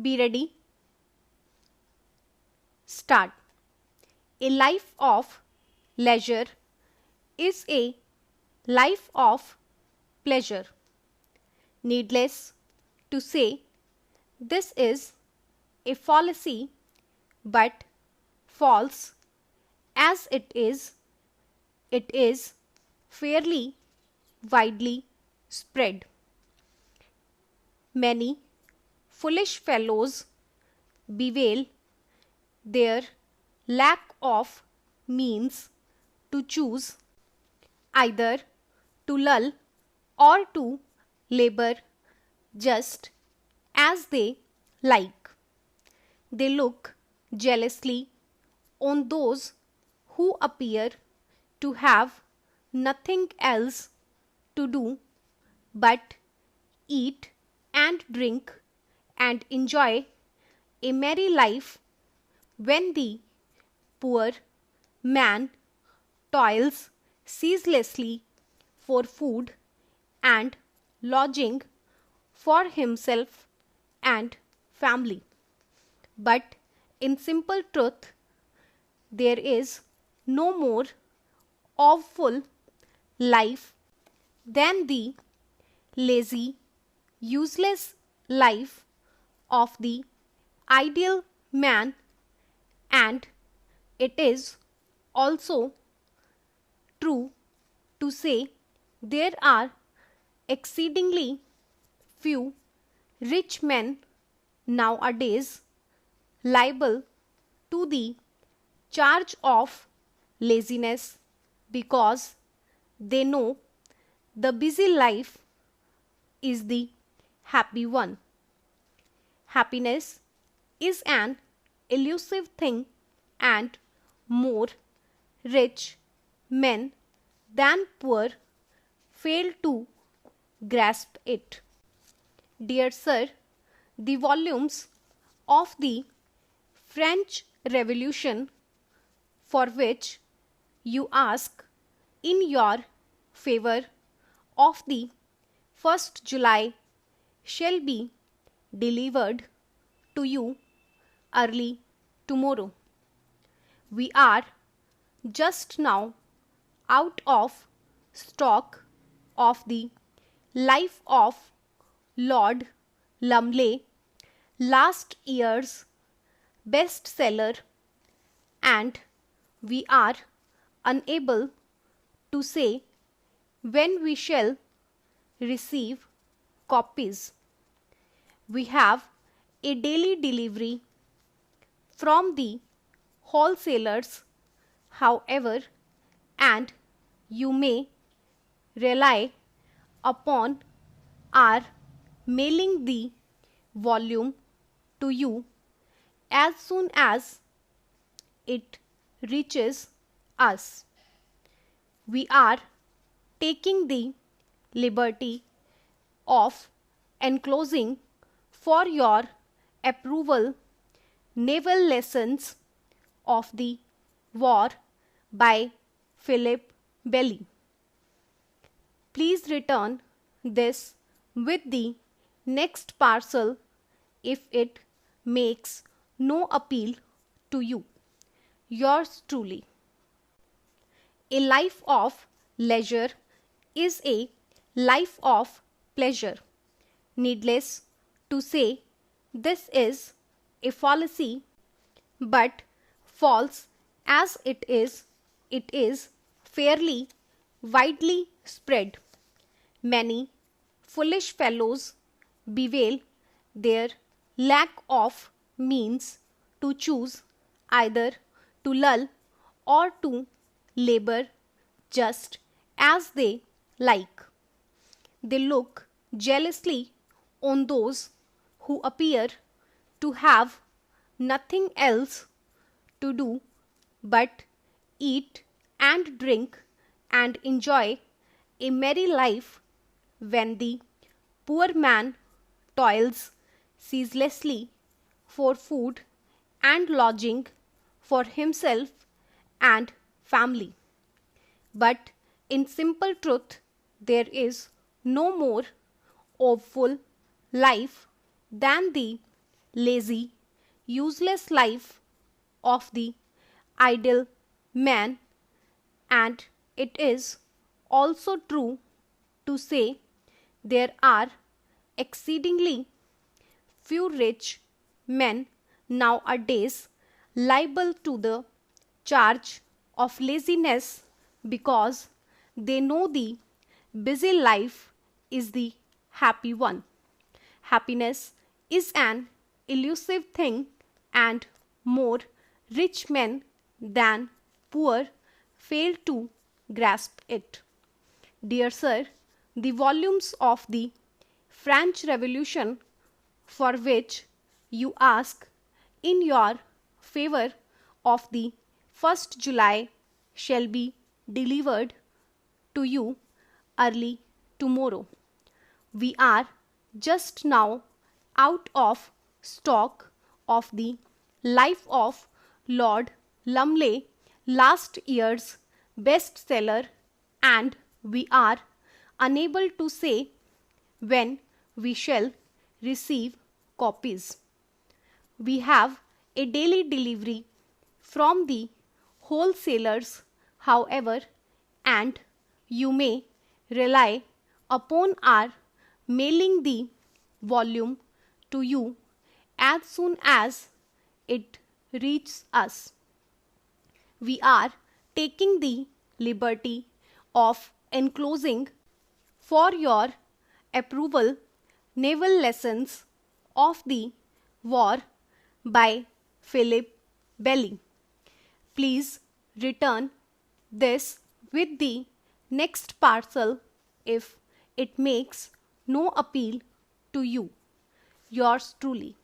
Be ready. Start. A life of leisure is a life of pleasure. Needless to say, this is a fallacy, but false as it is fairly widely spread. Many foolish fellows bewail their lack of means to choose either to lull or to labor just as they like. They look jealously on those who appear to have nothing else to do but eat and drink and enjoy a merry life when the poor man toils ceaselessly for food and lodging for himself and family. But in simple truth, there is no more awful life than the lazy, useless life of the ideal man, and it is also true to say there are exceedingly few rich men nowadays liable to the charge of laziness because they know the busy life is the happy one. Happiness is an elusive thing, and more rich men than poor fail to grasp it. Dear Sir, the volumes of the French Revolution, for which you ask in your favor of the 1st July, shall be delivered to you early tomorrow. We are just now out of stock of the Life of Lord Lumley, last year's bestseller, and we are unable to say when we shall receive copies. We have a daily delivery from the wholesalers, however, and you may rely upon our mailing the volume to you as soon as it reaches us. We are taking the liberty of enclosing for your approval Naval Lessons of the War by Philip Belly. Please return this with the next parcel if it makes no appeal to you. Yours truly. A life of leisure is a life of pleasure. Needless to say, this is a fallacy, but false as it is fairly widely spread. Many foolish fellows bewail their lack of means to choose either to lull or to labor just as they like. They look jealously on those who appear to have nothing else to do but eat and drink and enjoy a merry life when the poor man toils ceaselessly for food and lodging for himself and family. But in simple truth, there is no more awful life than the lazy, useless life of the idle man, and it is also true to say there are exceedingly few rich men nowadays liable to the charge of laziness because they know the busy life is the happy one. Happiness is an elusive thing, and more rich men than poor fail to grasp it. Dear Sir, the volumes of the French Revolution for which you ask in your favor of the 1st July shall be delivered to you early tomorrow. We are just now out of stock of the Life of Lord Lumley, last year's bestseller, and we are unable to say when we shall receive copies. We have a daily delivery from the wholesalers, however, and you may rely upon our mailing the volume to you as soon as it reaches us. We are taking the liberty of enclosing for your approval Naval Lessons of the War by Philip Belly. Please return this with the next parcel if it makes no appeal to you. Yours truly.